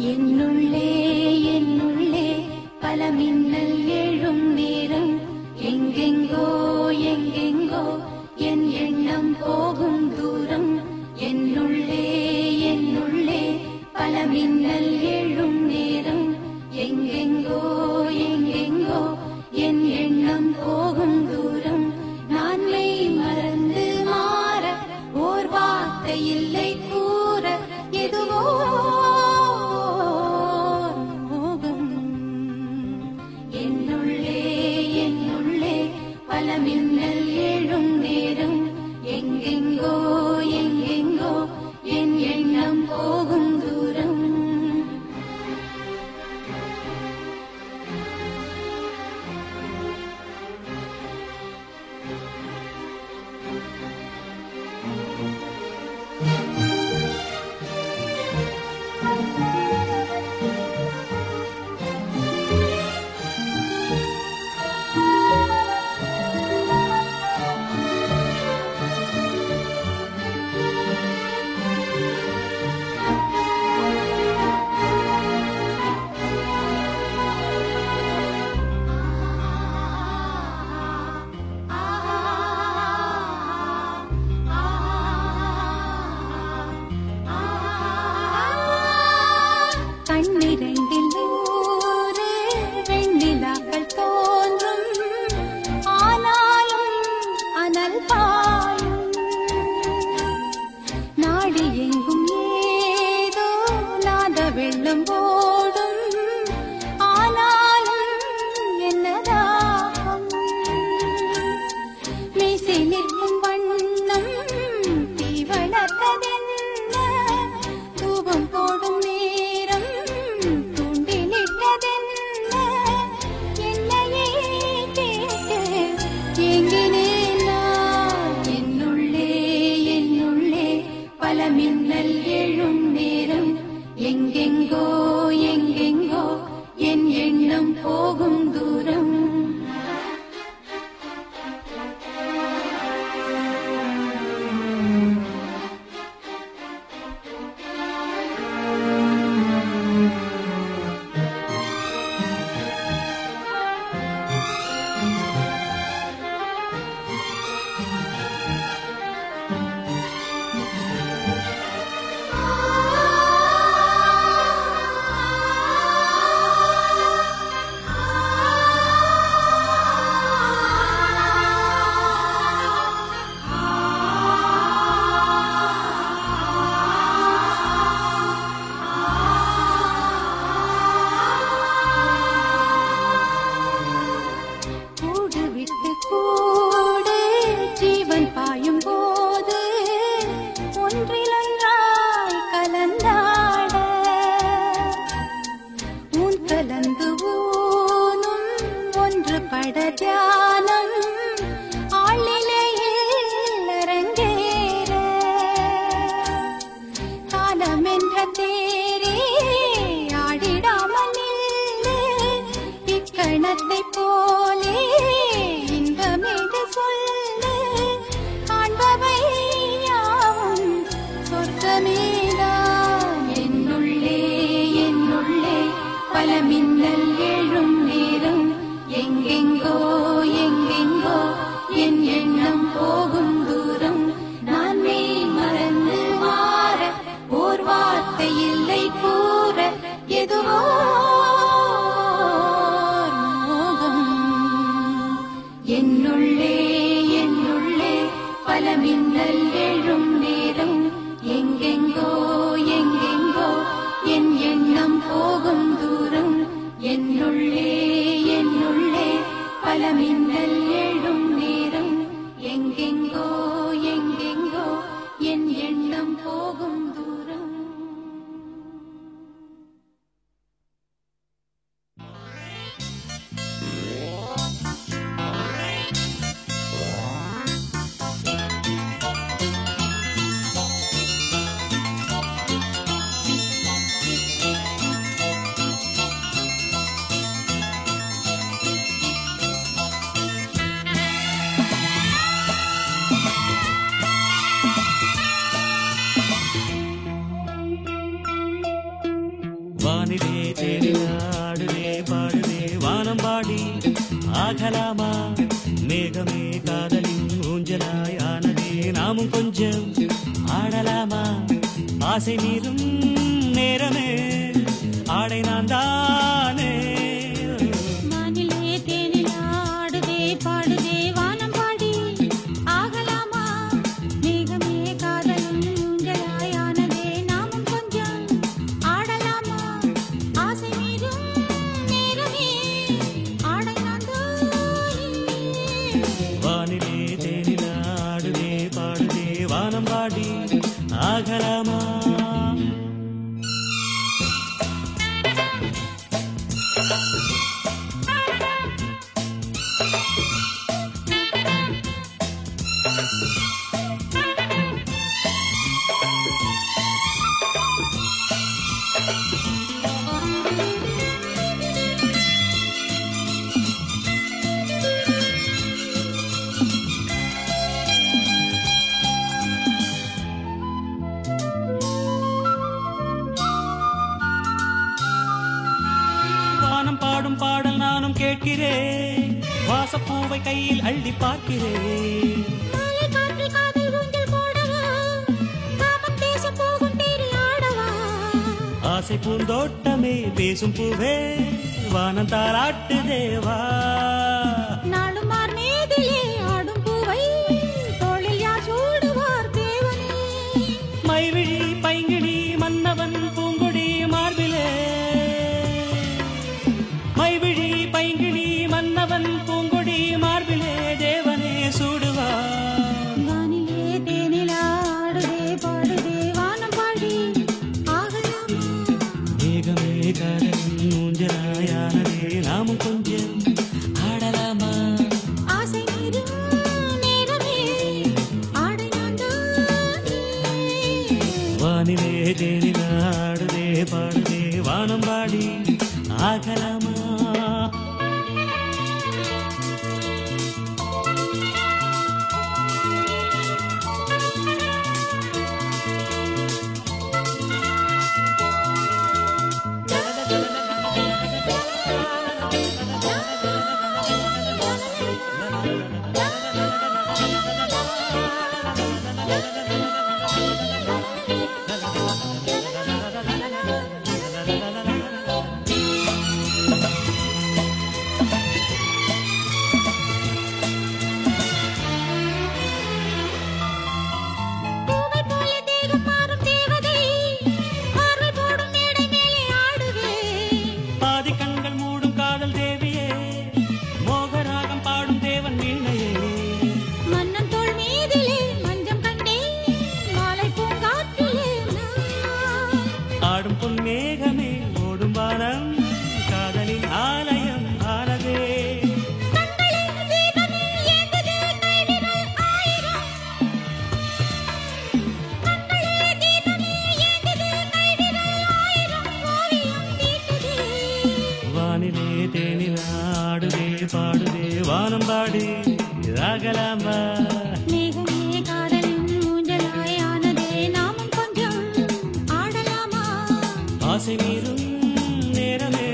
என்னுள்ளே என்னுள்ளே பல மின்னல் எழும் நேரம் எங்கெங்கோ எங்கெங்கோ என் எண்ணம் போகும் தூரம் என்னுள்ளே என்னுள்ளே பல மின்னல் எழும் நேரம் எங்கெங்கோ எங்கெங்கோ என் எண்ணம் போகும் தூரம் நான் மெய் மறந்து மாற ஓர் வார்த்தை இல்லை கூற எதுவோ மோகம் என்னுள்ளே என்னுள்ளே பல மின்னல் எழும் நேரம் எங்கெங்கோ எங்கெங்கோ என் எண்ணம் போகும் தூரம் கண்ணிரண்டில் நூறு வெண்ணிலாக்கள் தோன்றும் ஆனாலும் அனல் பாயும் நாடு எங்கும் ஏதோ நாத வெள்ளம் ஓடும் ஆனாலும் என்னதாகும் மீசை நிற்கும் வண்ணம் தீ வளர்த்ததென்ன தூபம் போடும் நேரம் தூண்டி நின்றதென்ன என்னையே கேட்டு எங்கினேன் நான் என்னுள்ளே என்னுள்ளே பல மின்னல் எழும் நேரம் எங்கெங்கோ எங்கெங்கோ என் எண்ணம் போகும் தூரம் கூடு விட்டு கூடு ஜீவன் பாயும் போது ஒன்றிலொன்றாய் கலந்தாட ஊன் கலந்து ஊனும் ஒன்று பட தியானம் ஆளிலையில் அரங்கேற காலம் என்ற தேரே ஆடிடாமல் நில்லு இக்கணத்தை போலே இன்பமேது சொல்லு காண்பவை யாவும் சொர்க்கமேதான் என்னுள்ளே என்னுள்ளே பல மின்னல் எழும் நேரம் எங்கெங்கோ ஆகலாமா மேகமே காதலின் ஊஞ்சலாய் ஆனதே நாமும் கொஞ்சம் ஆடலாமா ஆசை மீறும் நேரமே ஆடை நான் தானே வானிலே தேனில் ஆடுதே பாடுதே வானம் பாடி ஆகலாமா மேகமே காதலின் ஊஞ்சலாய் ஆனதே நாமும் கொஞ்சம் ஆடலாமா ஆசை மீறும் நேரமே ஆடை நான் தானே வானிலே தேனில் ஆடுதே பாடுதே வானம் பாடி ஆகலாமா வானம் பாடும் பாடல் நானும் கேட்கிறேன் வாசப்பூவை கையில் அள்ளி பார்க்கிறேன் மாலை காற்றில் காதல் ஊஞ்சல் போடவா காமம் பேச போகும் தேறி ஆடவா ஆசை பூந்தோட்டமே பேசும் பூவே வானம் தாராட்டு தேவா நாளும் மார் மீதிலே ஆடும் பூவை தோளில் யார் சூடுவார் தேவனே மைவிழி பைங்கிழி மன்னவன் பூங்குடி மார்பிலே மைவிழி பைங்கிழி மன்னவன் பூங்குடி மார்பிலே தேவனே சூடுவா வானிலே தேனில் ஆடுதே பாடுதே வானம் பாடி ஆகலாமா மேகமே காதலின் ஊஞ்சலாயானதே நாமும் கொஞ்சம் ஆடலாமா ஆசை மீறும் நேரமே ஆடை நான் தானே வானிலே தேனில் ஆடுதே பாடுதே வானம் பாடி ஆகலாமா பூவை போல தேகம் மாறும் தேவதை பார்வை போடும் மேடை மேலே ஆடுவே பாதி கண்கள் மூடும் காதல் தேவியே மோகராகம் பாடும் தேவன் வீணையே மன்னன் தோள் மீதிலே மஞ்சம் கண்டே மாலை பூங்காற்றிலே நான் ஆடும் பொன் மேகமே ஓடும் வானம் காதலின் ஆலயம் ஆனதே கண்களின் தீபமே ஏந்ததே கைவிரல் ஆயிரம் கண்களே தீபமே ஏந்ததே கைவிரல் ஆயிரம் ஓவியம் தீட்டுதே வானிலே தேனில் ஆடுதே பாடுதே வானம் பாடி ஆகலாமா மேகமே காதலின் ஊஞ்சலாய் ஆனதே நாமும் கொஞ்சம் ஆடலாமா ஆசை மீறும் நேரமே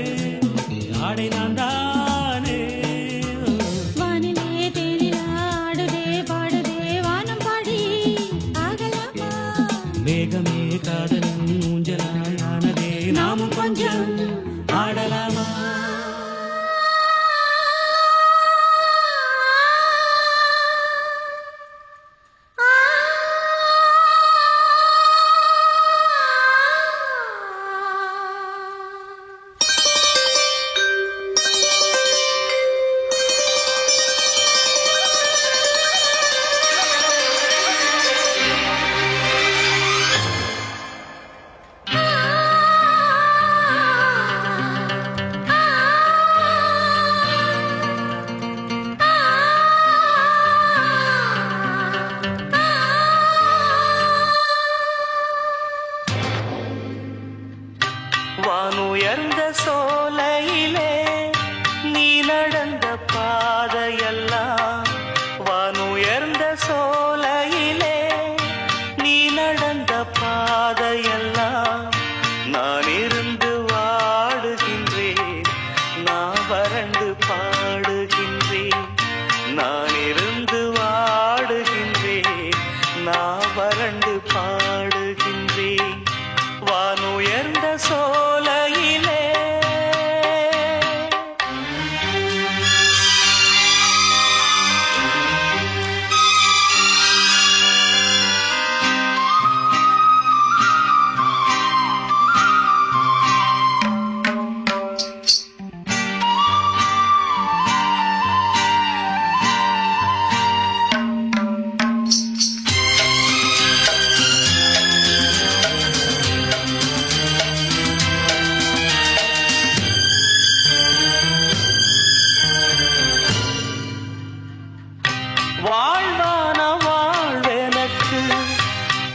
ஆடை நான் தானே வானிலே தேனில் ஆடுதே பாடுதே வானம் பாடி ஆகலாமா மேகமே காதலின் ஊஞ்சலாயானதே நாமும் கொஞ்சம் ஆடலாமா வானுயர்ந்த சோலையிலே நீ நடந்த பாதையெல்லாம் வானுயர்ந்த சோலையிலே நீ நடந்த பாதையெல்லாம் நான் இருந்து வாடுகின்றேன் நான் வறண்டு பாடுகின்றேன் வறண்டு பாடுகின்றேன் வானுயர்ந்த சோலையிலே. வாழ்வான வாழ்வெனக்கு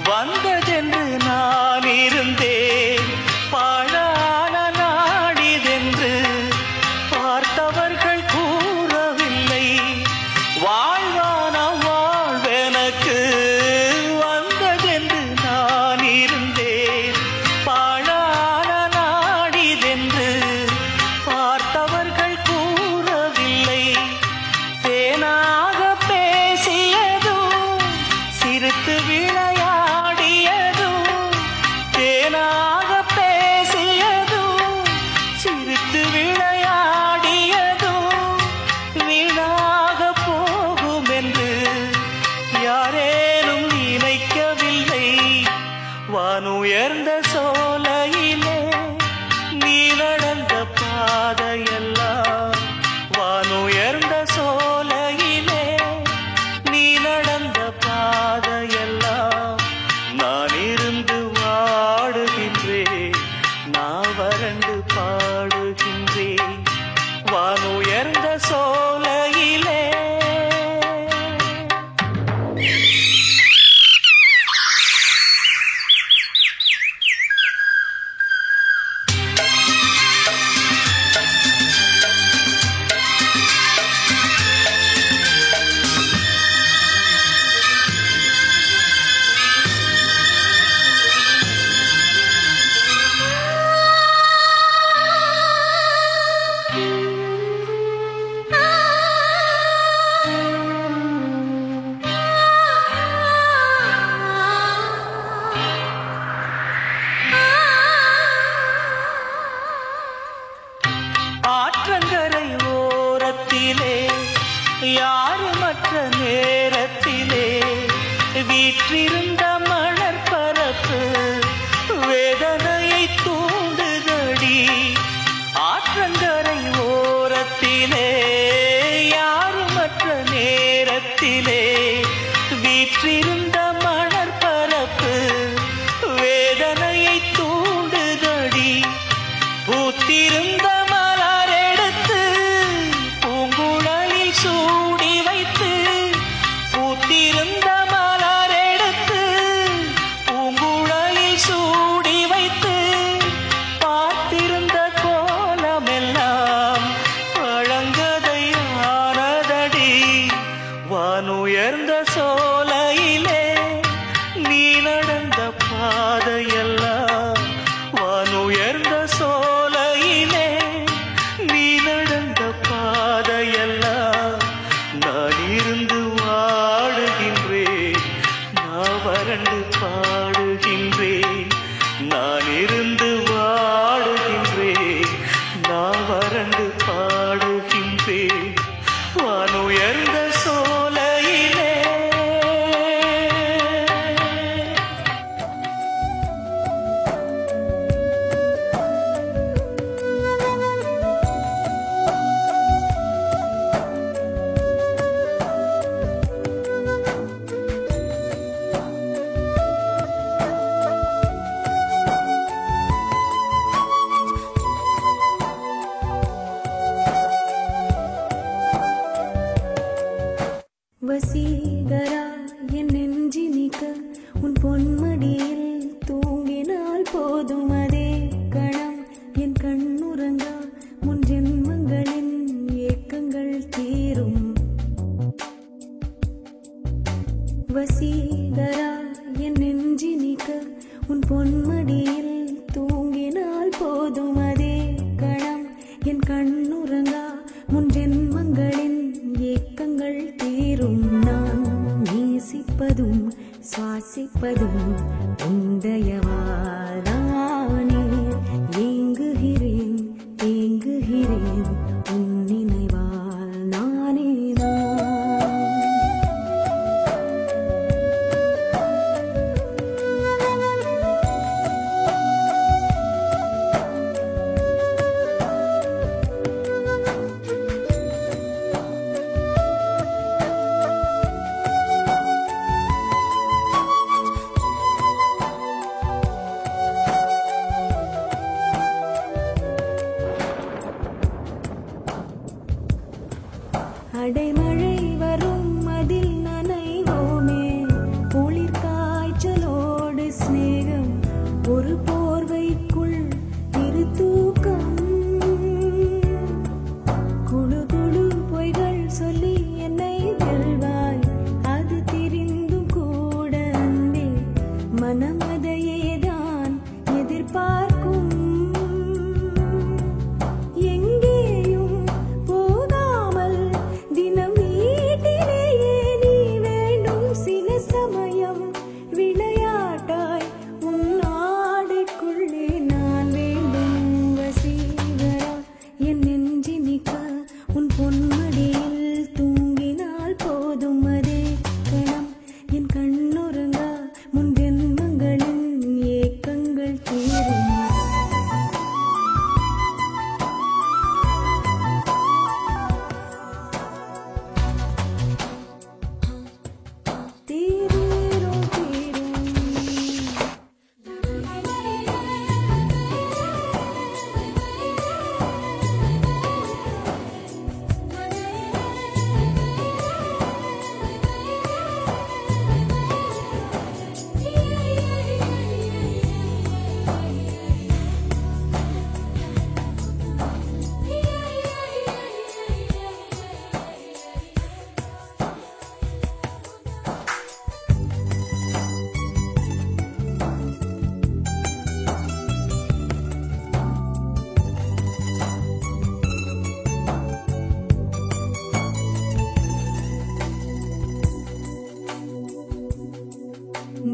வந்ததென்று நான் இருந்தேன், பாழான நாடிதென்று பார்த்தவர்கள் கூறவில்லை. வாழ்வான வாழ்வெனக்கு வந்ததென்று நான் இருந்தேன், பாழான நாடிதென்று பார்த்தவர்கள் கூறவில்லை. தேனாக சிரித்து விளையாடியதும், தேனாக பேசியதும், சிரித்து விளையாடியதும் வீணாக போகும் என்று யாரேனும் நினைக்கவில்லை. வானுயர்ந்த சோலையிலே நீ நடந்த பாதையெல்லாம், வானுயர்ந்த சோலையிலே நீ நடந்த பாதையெல்லாம் நான் இருந்து வாடுகின்றேன், நான் வறண்டு பாடுகின்றேன் வானுயர்ந்த சோலையிலே. ஆற்றங்கரை ஓரத்திலே யாருமற்ற நேரத்திலே வீற்றிருந்த மணற்பரப்பு வேதனையை தூண்டுதடி. ஆற்றங்கரை ஓரத்திலே யாருமற்ற நேரத்திலே வீற்றிருந்த மணற்பரப்பு வேதனையை தூண்டுதடி. பூத்திருந்த மலரெடுத்து பூங்குழலில் சூடி வைத்து, பூத்திருந்த மலரெடுத்து பூங்குழலில் சூடி வைத்து பார்த்திருந்த கோலமெல்லாம் பழங்கதையானதடி. வானுயர்ந்த சோலையிலே நீ நடந்த பாதையெல்லாம், வானுயர்ந்த சோலையிலே நீ நடந்த பாதையெல்லாம் நான் இருந்து வாடுகின்றேன், நான் வறண்டு பாடுகின்றேன், நான் இருந்து வாடுகின்றேன், நான் வறண்டு பாடுகின்றேன் வானுயர்ந்த சோலையிலே. வசீகரா என் நெஞ்சினிக்க உன் பொன்மடியில் தூங்கினால் போதும், அதே கணம் என் கண்ணுறங்கா முன் ஜென்மங்களின் ஏக்கங்கள் தீரும். வசீகரா என் நெஞ்சினிக்க உன் பொன்மடியில் தூங்கினால் போதும், அதே கணம் என் கண்ணுறங்கா முன் ஜென்மங்களின் ஏக்கங்கள் தீரும். நான் நேசிப்பதும் சுவாசிப்பதும் கணம் உந்தயவாதானே ஏங்குகிறேன் ஏங்குகிறேன் உன் நினைவால் நானே அடைமழை வரும் அதில் நனைவோமே குளிர் காய்ச்சலோடு சிநேகம் ஒரு போர்வைக்குள் இரு தூக்கம் குழு குழு பொய்கள் சொல்லி என்னை வெல்வாய் அது தெரிந்தும் கூட அன்பே மனம் அதையேதான் எதிர்பார்க்கும்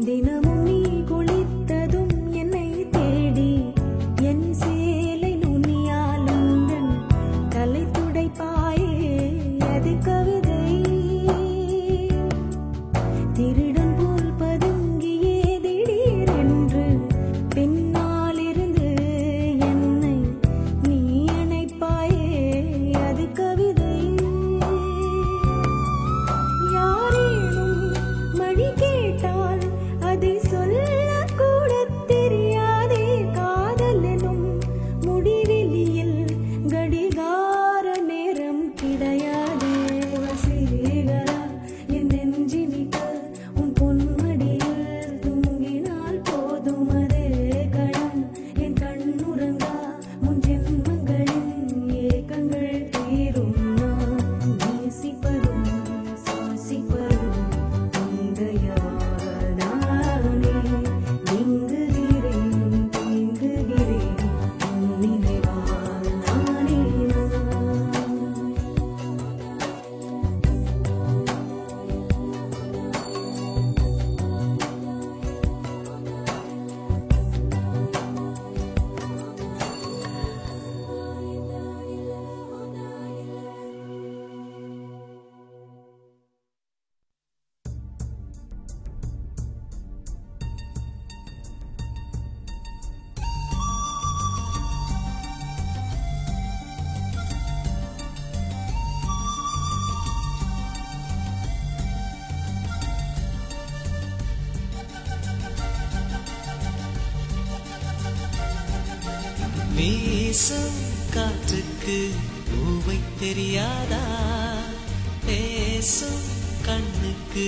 தினமும் நீ குளித்ததும் என்னை தேடி என் சேலை நுனியால் உந்தன் தலை துடைப்பாயே அது கவிதை திருடன் போல் பதுங்கியே திடீரென்று பின்னாலிருந்து என்னை நீ அணைப்பாயே அது கவிதை யாரேனும் மணி கேட்டால் அதை சொல்லக்கூட தெரியாதே காதல் எனும் முடிவெளியில் கடிகார நேரம் கிடையாதே வசீகரா என் நெஞ்சினிக்க உன் பொன்மடியில் தூங்கினால் போதும் அதே கணம் என் கண்ணுறங்கா முன் ஜென்மங்களின் ஏக்கங்கள் தீரும் நான் நேசிப்பதும் சுவாசிப்பதும் உந்தயா வீசும் காற்றுக்கு பூவை தெரியாதா பேசும் கண்ணுக்கு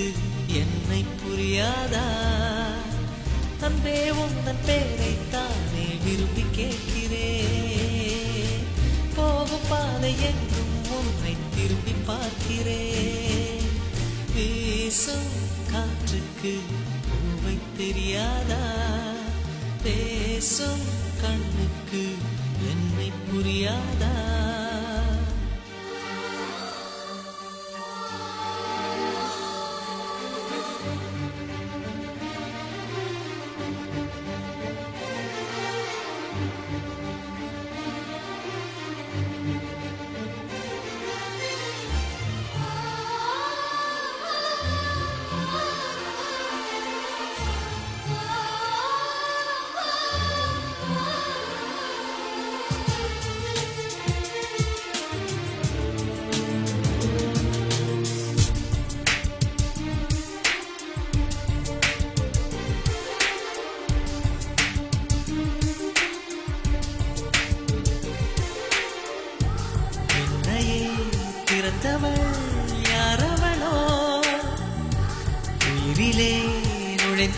என்னை புரியாதா அன்பே உந்தன் பேரை தானே விரும்பி கேட்கிறேன் போகும் பாதை எங்கும் உன்னை திரும்பி பார்க்கிறேன் வீசும் காற்றுக்கு பூவை தெரியாதா பேசும் கண்ணுக்கு என்னை புரியாதா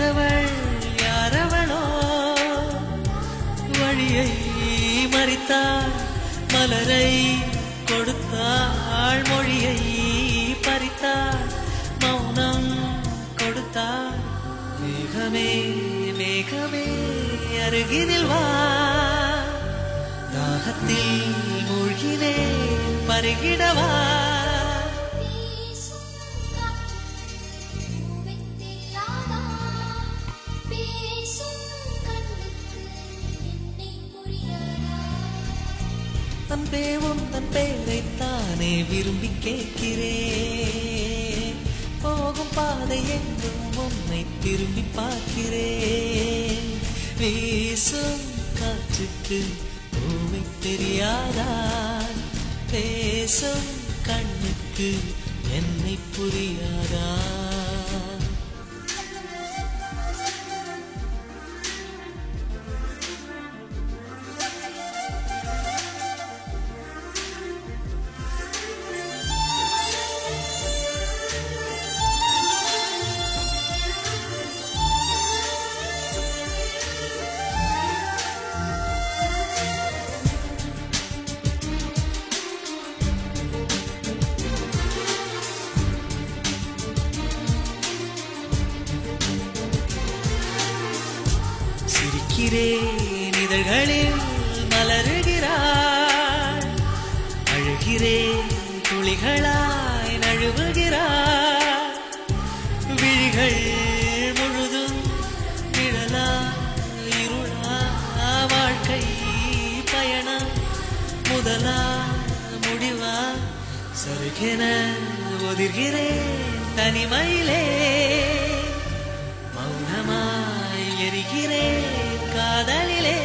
மறைத்தவள் யாரவளோ வழியை மறித்தாள் மலரை கொடுத்தாள் மொழியை பறித்தாள் மௌனம் கொடுத்தாள் மேகமே மேகமே அருகினில் வா தாகத்தில் மூழ்கினே பருகிடவா அன்பே உந்தன் பேரைத்தானே விரும்பி கேட்கிறேன் போகும் பாதை எங்கும் உன்னை திரும்பி பார்க்கிறேன் வீசும் காற்றுக்கு பூவை தெரியாதா பேசும் கண்ணுக்கு என்னை புரியாதா இதழ்களில் மலருகிறாள் அழுகிறேன் துளிகளாய் நழுவுகிறாள் விழிகள் முழுதும் நிழலா இருளா வாழ்க்கை பயணம் முதலா முடிவா சருகென ஒதிர்கிறேன் தனிமையிலே மௌனமாய் எரிகிறேன் காதலிலே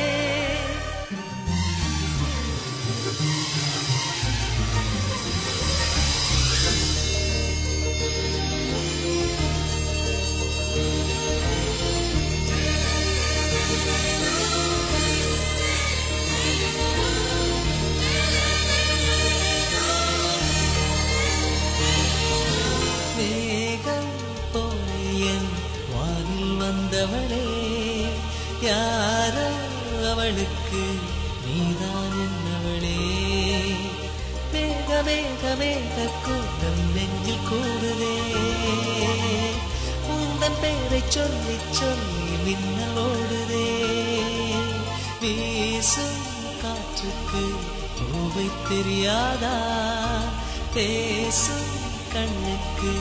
மேகம் போல என் வானில் வந்தவளே யாரோ அவளுக்கு நீதான் என்னவளே மேக மேக மேக கூட்டம் நெஞ்சில் கூடுதே உந்தன் பேரை சொல்லி சொல்லி மின்னல் ஓடுதே வீசும் காற்றுக்கு பூவை தெரியாதா பேசும் கண்ணுக்கு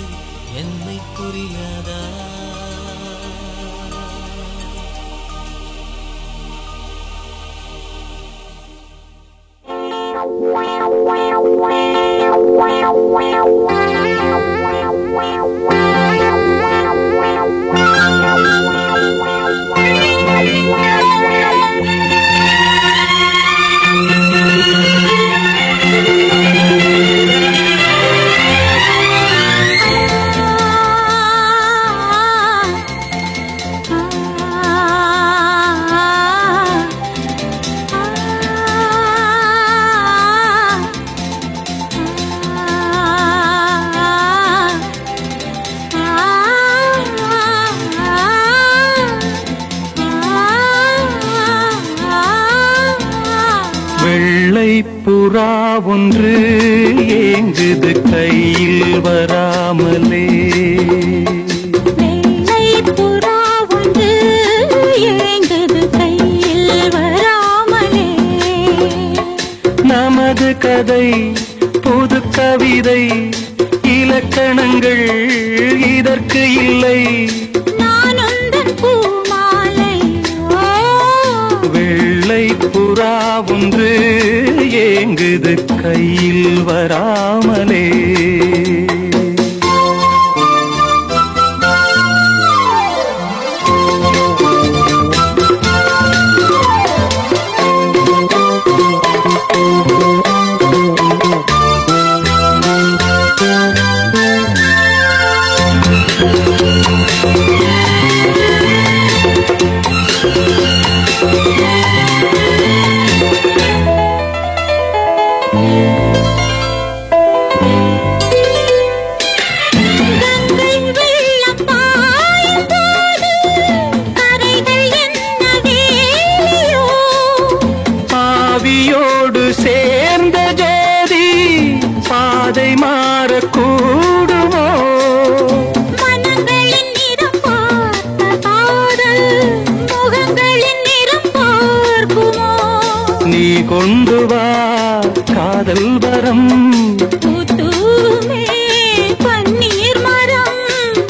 என்னை புரியாதா புறா ஒன்று ஏங்குது கையில் வராமலே வெள்ளை புறா ஒன்று ஏங்குது கையில் வராமலே நமது கதை புது கவிதை இலக்கணங்கள் இதற்கு இல்லை நான் உந்தன் பூமாலை வெள்ளை புறா ஒன்று ஏங்குது கையில் வராமலே கொண்டு வா காதல் வரம் பூத்தூமே பன்னீர் மரம்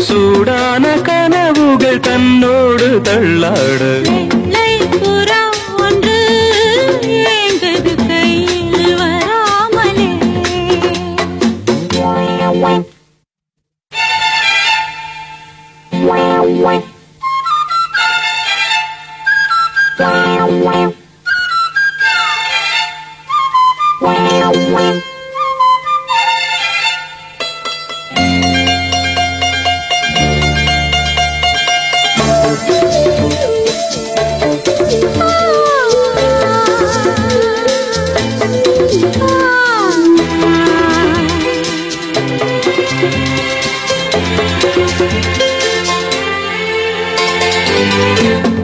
சூடான கனவுகள் தன்னோடு தள்ளாட வெள்ளை புறா ஒன்று ஏங்குது கையில் வராமலே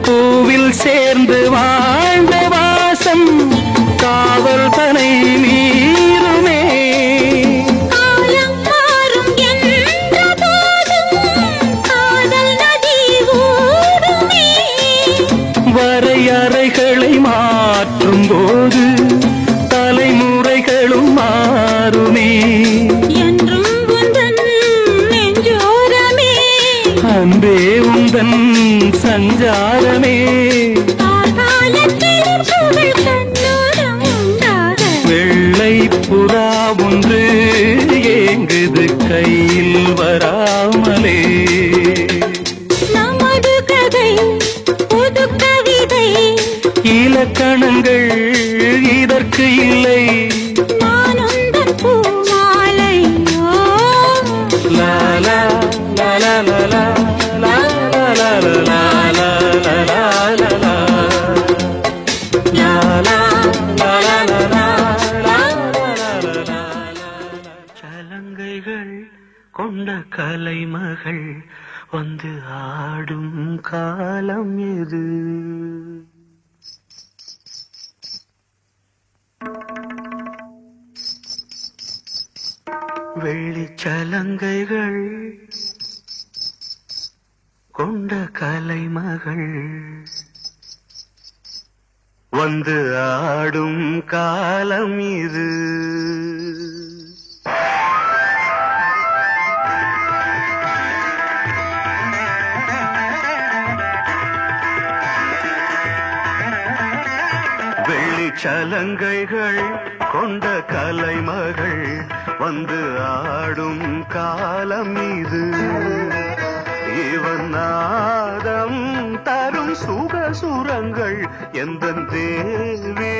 பூவில் சேர்ந்து வாழ்ந்த வாசம் காவல் தனை மீறுமே காலம் மாறும் என்ற போதும் காதல் நதி ஓடுமே வரையறைகளை மாற்றும் போது தலைமுறைகளும் மாறுமே என்றும் உந்தன் நெஞ்சோரமே அன்பே உந்தன் சஞ்சாரமே காலத்தில் புகழ் கண்ணோரம் உண்டாக வெள்ளை புறா ஒன்று ஏங்குது கையில் வராமலே நமது கதை புது கவிதை இலக்கணங்கள் இதற்கு இல்லை நான் உந்தன் பூமாலையோ லா லா லா லா லா லா லா லா லா லா லா லா லா லா சலங்கைகள் கொண்ட கலைமகள் வந்து ஆடும் காலம் எது வெள்ளிச்சலங்கைகள் கொண்ட கலைமகள் வந்து ஆடும் காலம் இது வெள்ளிச்சலங்கைகள் கொண்ட கலைமகள் வந்து ஆடும் காலம் இது இவன் நாதம் தரும் சுகசுரங்கள் எந்தன் தேவி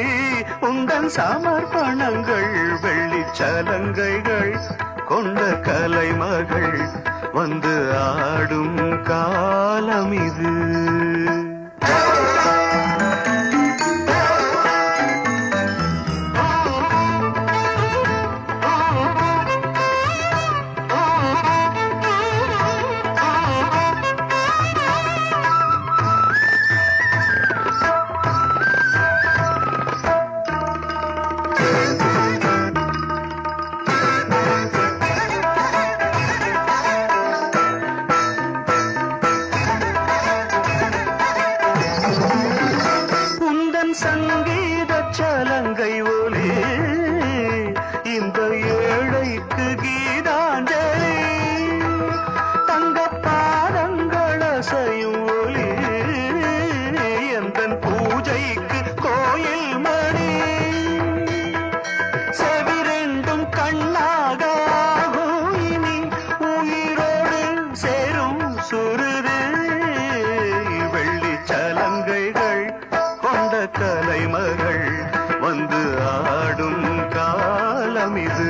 உந்தன் சமர்ப்பணங்கள் வெள்ளிச்சலங்கைகள் கொண்ட கலைமகள் வந்து ஆடும் காலம் இது சங்கீத சலங்கை ஒலி இந்த ஏழைக்கு கீதாஞ்சலி தங்க பாதங்கள் அசையும் ஒலி எந்தன் பூஜைக்கு கோயில் மணி செவிரெண்டும் கண்ணாக இனி உயிரோடு சேரும் சுருது வெள்ளி சலங்கைகள் கொண்ட கலைமகள் வந்து ஆடும் காலம் இது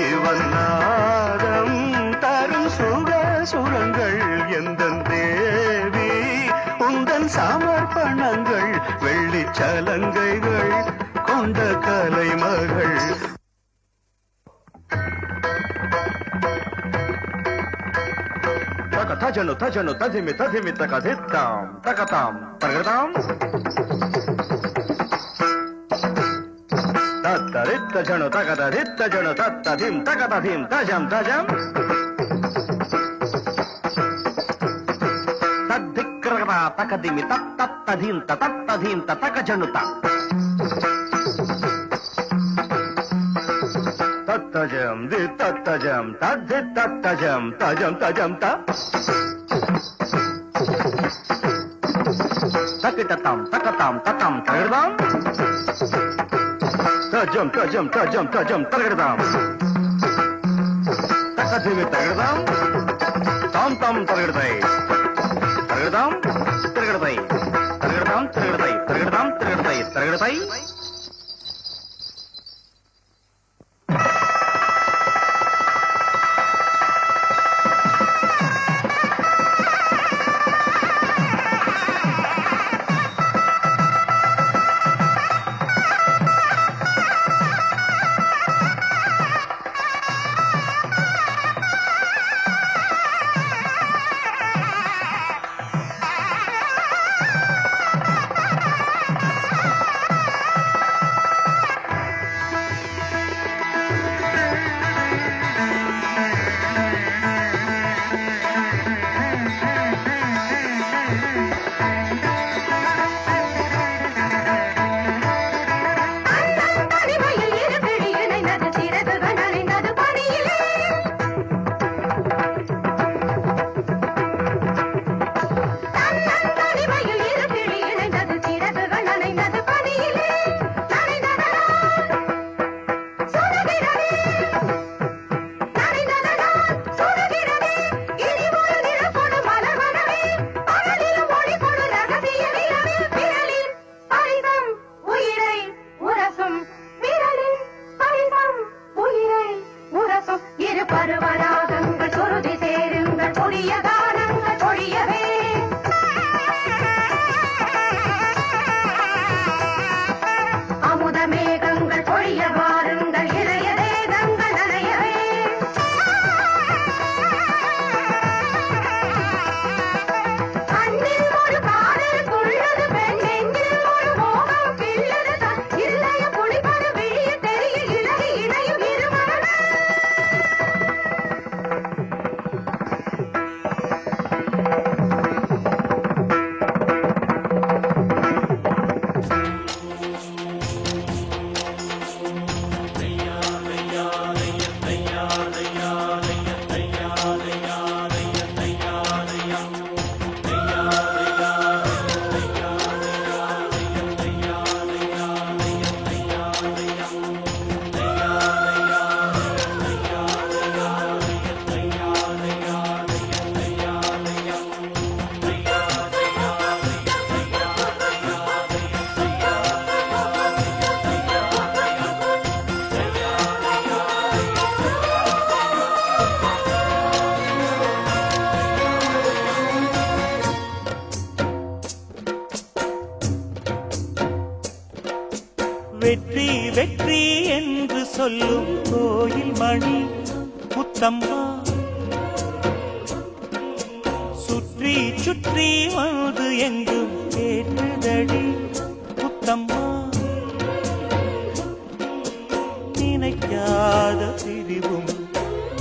இவன் நாதம் தரும் சுகசுரங்கள் எந்தன் தேவி உந்தன் சமர்ப்பணங்கள் வெள்ளி சலங்கைகள் கொண்ட கலைமகள் Tajano, tajano, tajimi, tajimi, takaditam, takatam, tagatam. Tattaritta jano, takadaritta jano, tattadim, takatadim, tajam, tajam. Taddikrata, takadimi, tattadim, tatadim, tatakajanuta. தத்தஜம் தி தத்தஜம் தத்தி தத்தஜம் தஜம் தஜம் த தக்கிட்டத்தாம் தக்கத்தாம் தத்தாம் தகிடுதாம் தஜம் தஜம் தஜம் தஜம் தகிடுதாம் தக்கதிமி தகிடுதாம் தாம் தாம் தகிடுதை தகிடுதாம் திருகிடுதை தகிடுதாம் திருகிடுதை தகிடுதாம் திருகிடுதை தகிடுதை வெற்றி வெற்றி என்று சொல்லும் கோயில் மணி முத்தம்மா சுற்றி சுற்றி வந்து எங்கும் கேட்டுதடி முத்தம்மா நினைக்காத பிரிவும்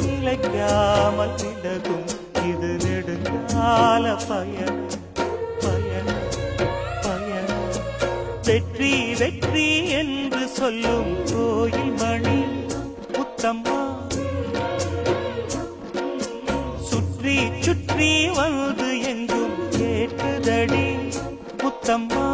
நிலைக்காமல் விலகும் இது நெடுங்கால பயணம் பயணம் பயணம் வெற்றி வெற்றி என்று சொல்லும் கோயில் மணி முத்தம்மா சுற்றி சுற்றி வந்து எங்கும் கேட்டுதடி முத்தம்மா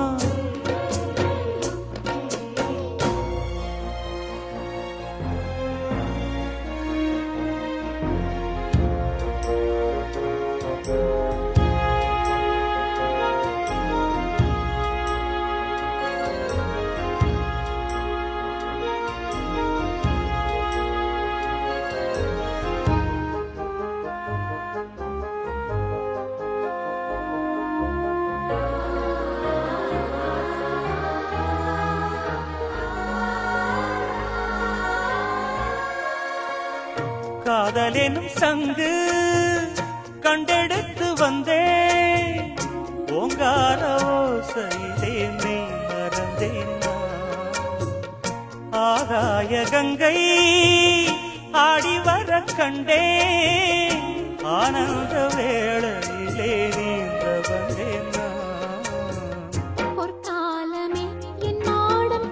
காதலெனும் சங்கு கண்டெடுத்து வந்தேன் ஓங்கார ஓசையிலே நீ மறந்தேன் ஆகாய கங்கை ஆடி வர கண்டேன் ஆனந்த வேளையிலே நீந்த வந்தேன் பொற்காலமே என் நாடம்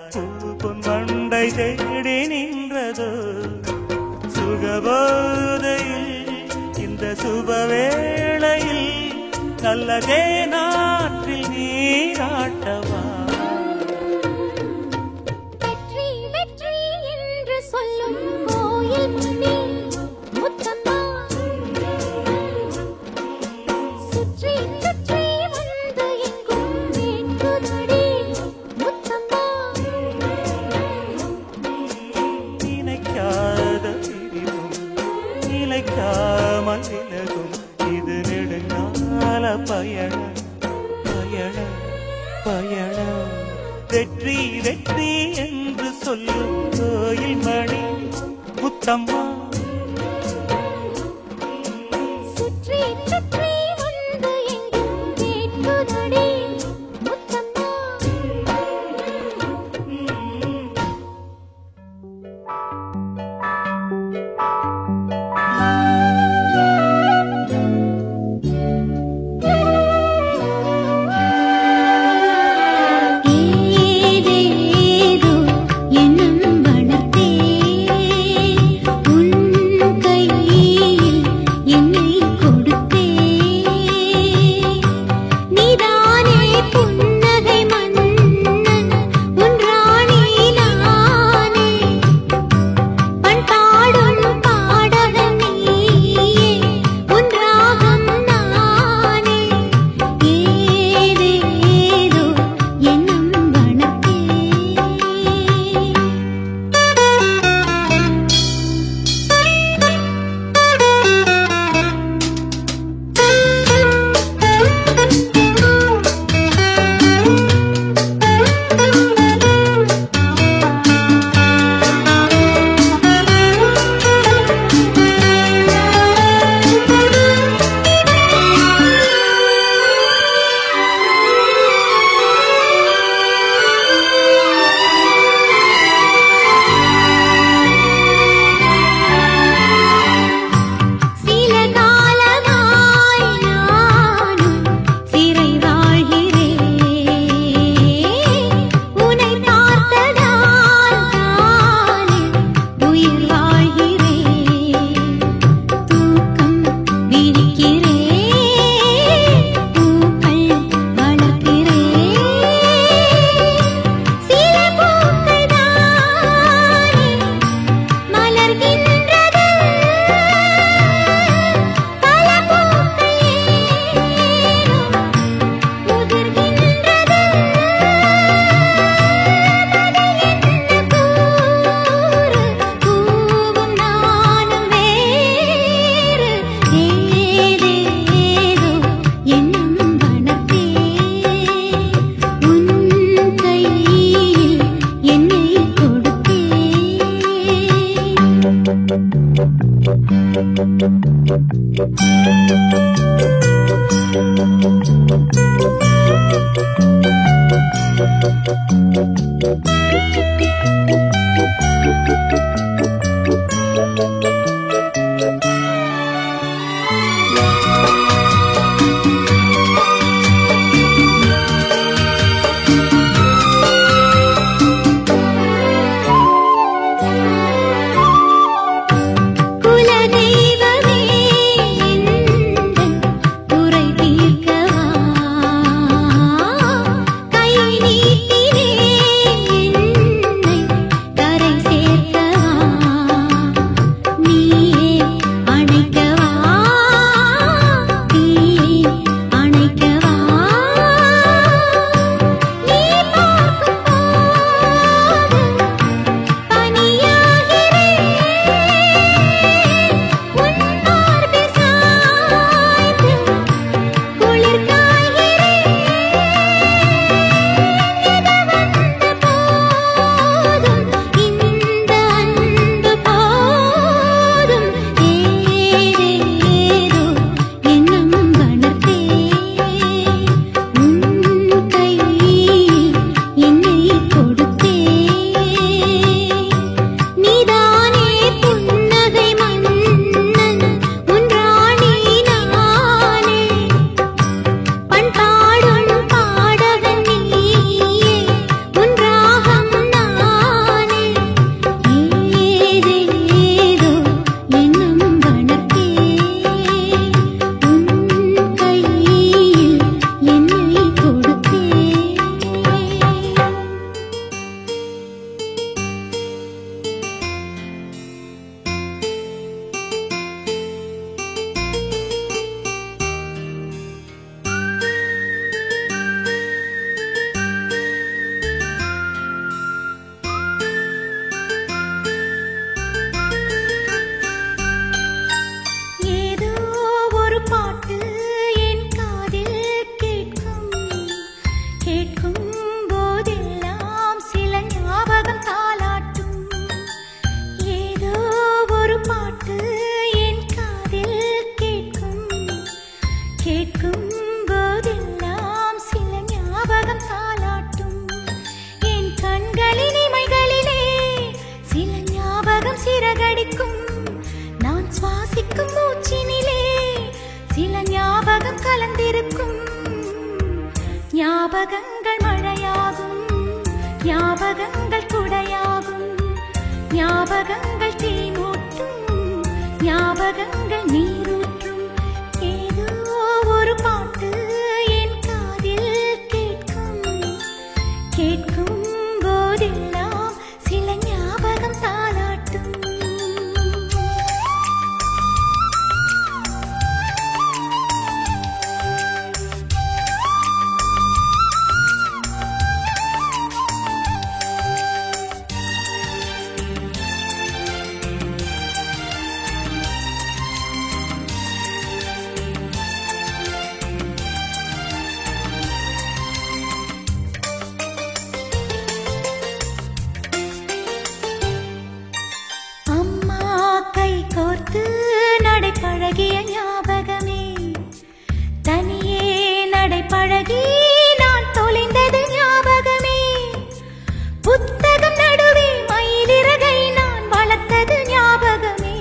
பூ பொன் வண்டை தேடி நின்றதோ சுகபோதையில் இந்த சுபவேளையில் நல்லதே நாற்றில் நீராட்டவா வெற்றி வெற்றி என்று சொல்லும் கோயில் மணி முத்தம்மா சுற்றி சுற்றி வந்து எங்கும் வேண்டுதடி முத்தம்மா நினைக்காத பிரிவும் நிலைக்காமல் விலகும் இது நெடுங்கால பயணம் பயணம் பயணம் வெற்றி வெற்றி என்று சொல்லும் கோயில் மணி முத்தம்மா சுற்றி சுற்றி வந்து எங்கும் வேண்டுதடி முத்தம்மா ஏதேதோ எண்ணம் வளர்த்தே உன் கையில் என்னை கொடுத்தே நீதானே புன்னகை மன்னன் உன் ராணி நானே பண்பாடும் பாடகன் நீயே உன் ராகம் நானே ஏதேதோ எண்ணம் வளர்த்தே சில காலமாய் நானும் சிறை வாழ்கிறேன் உன்னை பார்த்ததால் தானே உயிர் வாழ்கிறேன் தூக்கம் விரிக்கிறேன் பூக்கள் வளர்க்கிறேன் சில பூக்கள் தானே மலர்கின்றது பல பூக்கள் ஏனோ உதிர்கின்றது பூவும் நானும் வேறு ஏதேதோ எண்ணம் வளர்த்தே உன் கையில் என்னை கொடுத்தே குலதெய்வமே எந்தன் குறை தீர்க்கவா கை நீட்டினேன் என்னை கரை சேர்க்கவா நீ ஞாபகங்கள் மழையாகும், ஞாபகங்கள் குடையாகும், ஞாபகங்கள் தீமூட்டும், ஞாபகங்கள் நீரூற்றும். ஏதோ ஒரு பாட்டு என் காதில் கேட்கும், கேட்கும் போதெல்லாம் சில ஞாபகம் தாலாட்டும். அம்மா கை கோர்த்து நடைபழகிய ஞாபகமே, தனியே நடைபழகி நான் தொலைந்தது ஞாபகமே. புத்தகம் நடுவே மயிலிறகை நான் வளர்த்தது ஞாபகமே.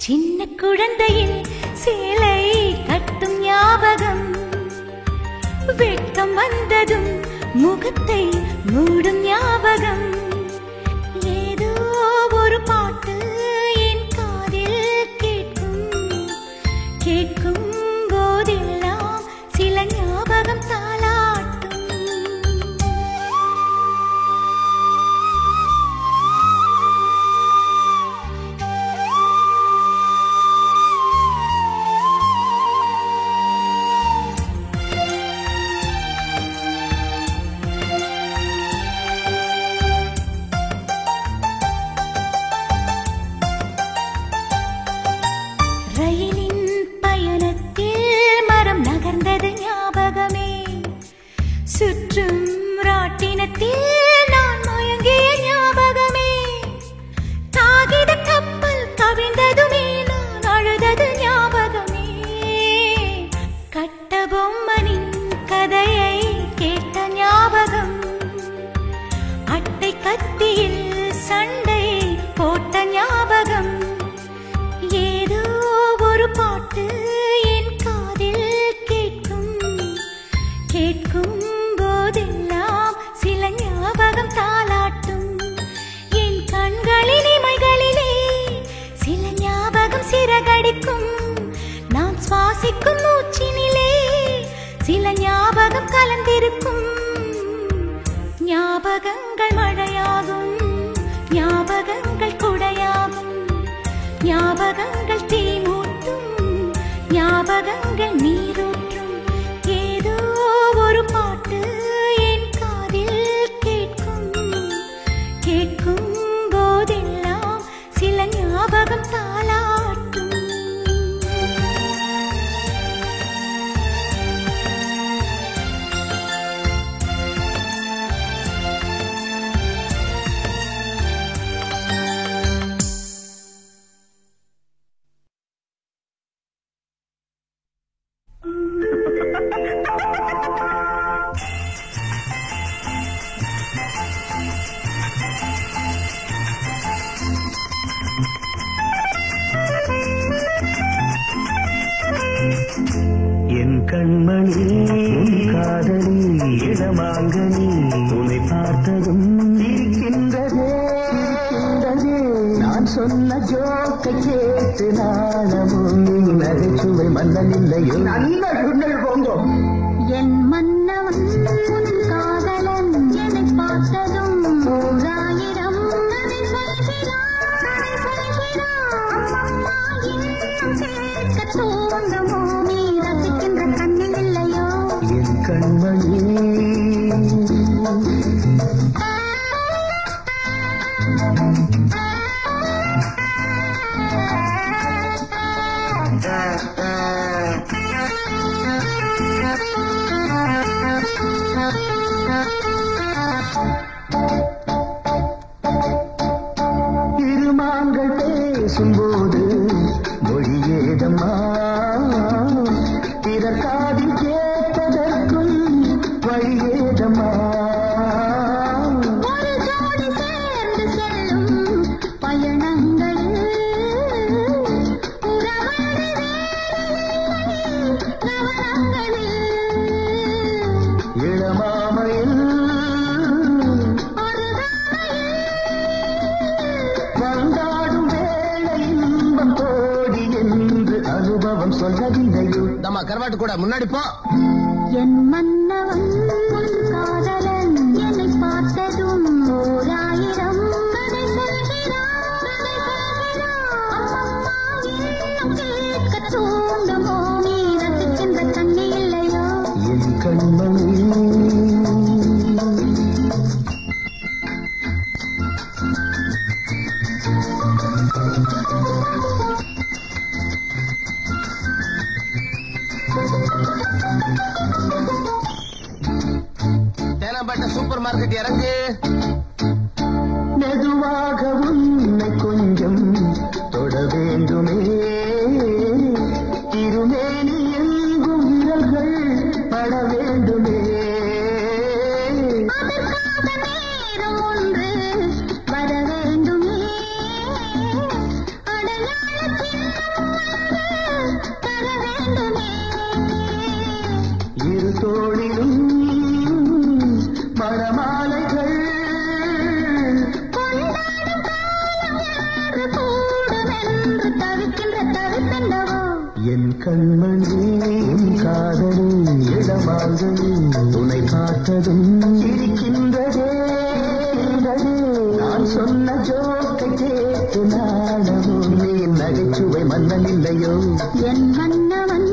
சின்ன குழந்தையில் சேலை கட்டும் ஞாபகம், வெட்கம் வந்ததும் முகத்தை மூடும் ஞாபகம். ஏதோ ஒரு பாட்டு என் காதில் கேட்கும், கேட்கும் போதெல்லாம் சில ஞாபகம் தாலாட்டும். ரயிலின் பயணத்தில் மரம் நகர்ந்தது ஞாபகமே, சுற்றும் ராட்டினத்தில் நான் மயங்கிய ஞாபகமே. காகித கப்பல் கவிழ்ந்ததுமே நான் அழுதது ஞாபகமே. கட்ட பொம்மனின் கதையை கேட்ட ஞாபகம், அட்டை கத்தியில் சண்டை போட்ட ஞாபகம். ஏதோ ஒரு பாட்டு என் காதில் கேட்கும், கேட்கும் போதெல்லாம் சில ஞாபகம் தாலாட்டும். என் கண்களின் இமைகளிலே சில ஞாபகம் சிறகடிக்கும். நான் சுவாசிக்கும் மூச்சினிலே சில ஞாபகம் கலந்திருக்கும். ஞாபகங்கள் மழையாகும், ஞாபகங்கள் குடையாகும், ஞாபகங்கள் தீமூட்டும், ஞாபகங்கள் நீரூற்றும். ஏதோ ஒரு பாட்டு என் காதில் கேட்கும், கேட்கும் போதெல்லாம் சில ஞாபகம் தாலாட்டும். என் கண்மணி உன் காதலி இடமாங்கனி உன்னை பார்த்ததும் இருக்கின்றதே, இருக்கின்றதே. நான் சொன்ன ஜோக்கை கேட்டு நாணமும் நீ நகைச்சுவை மன்னனில்லையோ. நல்ல சுண்டல் போங்கோ. என் மன்னவன் உன் காதலன் என்னை பார்த்ததும் ஓராயிரம் கதை சொல்கிறான், கதை சொல்கிறான். அம்மம்மா இன்னும் கேட்க தூண்டுமோ, நீ ரசிக்கின்ற கண்ணில் இல்லையோ. என் கண்மணி திருமாங்கள் பேசும்போது மொழியேதம்மா, பிறர் காதில் கேட்பதற்கும் வழியேதம்மா. ஒரு ஜோடி சேர்ந்து செல்லும் பயணங்களில் உறவாடி வேலையில்லை கவனங்களில். சொல்லவில்லையோ நம்ம கருவாட்டு கூட முன்னாடி போ. என் மன்னவன் காதலன் என்னை பார்த்ததும் 1000 கதை சொல்கிறான். அம்மம்மா இன்னும் கேட்க தூண்டுமோ நீ ரசிக்கின்ற தண்ணி இல்லையோ என் கண்மணி தேனாம்பேட்டை சூப்பர் மார்க்கெட் இறங்கு. மெதுவாக உன்னை கொஞ்சம் தொட வேண்டுமே திருமேனி எங்கும் விரல்கள் பட வேண்டுமே அதற்காக நேரம் ஒன்று வர வேண்டுமே அடையாளத்தில் தர வேண்டுமே இரு தோளிலும் மணமாலைகள் கொண்டாடும் காலம் யாரு கூடுமென்று தவிக்கின்ற தவித்தண்டவோ என் கண்மணி காதலி இடமாங்கனி துணை பார்த்ததும் இருக்கின்றதே நான் சொன்ன ஜோக்கை கேட்டு நாடமோ நீ நகைச்சுவை மன்னன் இல்லையோ என் மன்னவன்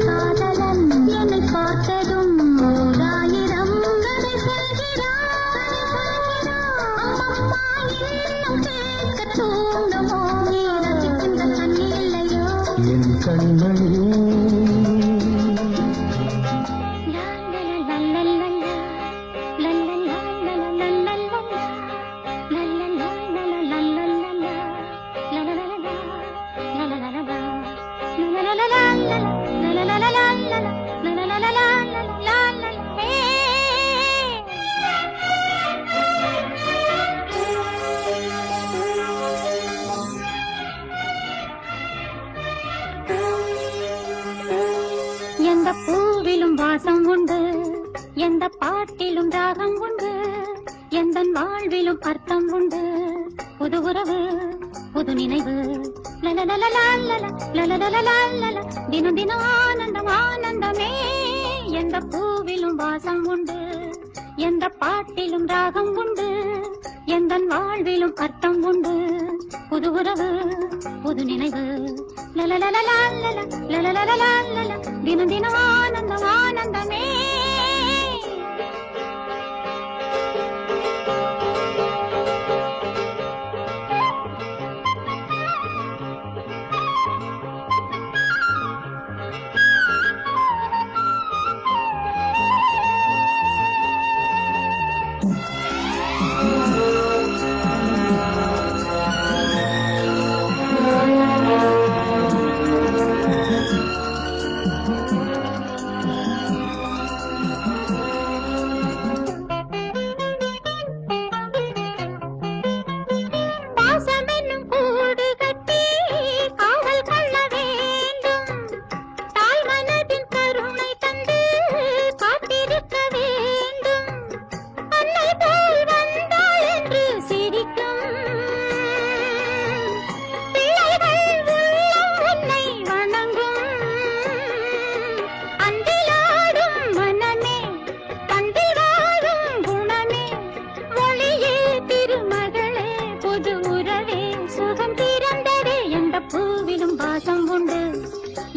காதலன் என்னை பார்த்ததும் 1000 கதை சொல்கிறான். அம்மம்மா இன்னும் கேட்க தூண்டுமோ நீ ரசிக்கின்ற தண்ணி இல்லையோ என் கண்மணி எந்த பூவிலும் வாசம் உண்டு எந்த பாட்டிலும் ராகம் உண்டு எந்த வாழ்விலும் அர்த்தம் உண்டு புது உறவு புது நினைவு தினம் தினம் ஆனந்தம் ஆனந்தமே எந்த பூவிலும் வாசம் உண்டு எந்த பாட்டிலும் ராகம் உண்டு எந்த வாழ்விலும் அர்த்தம் உண்டு புது உறவு புது நினைவு தினம் தினம் ஆனந்தம் ஆனந்தமே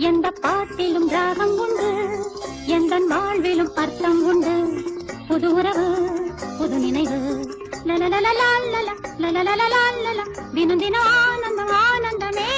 எந்த பாட்டிலும் ராகம் உண்டு எந்த வாழ்விலும் அர்த்தம் உண்டு புது உறவு புது நினைவு தினம் தினம் ஆனந்தம் ஆனந்தமே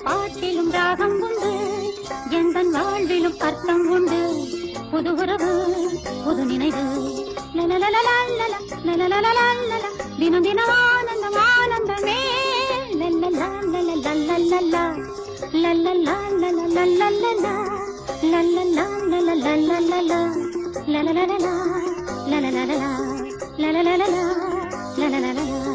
பாட்டிலும் ராகம் உண்டு எந்தன் வாழ்விலும் அர்த்தம் உண்டு புது உறவு புது நினைவு தினம் தினம் ஆனந்தம் ஆனந்தமே லல்லலா லல்லலா லல்லலா லல்லலா லல்லலா லல்லலா லல்லலா லல்லலா லல்லலா லல்லலா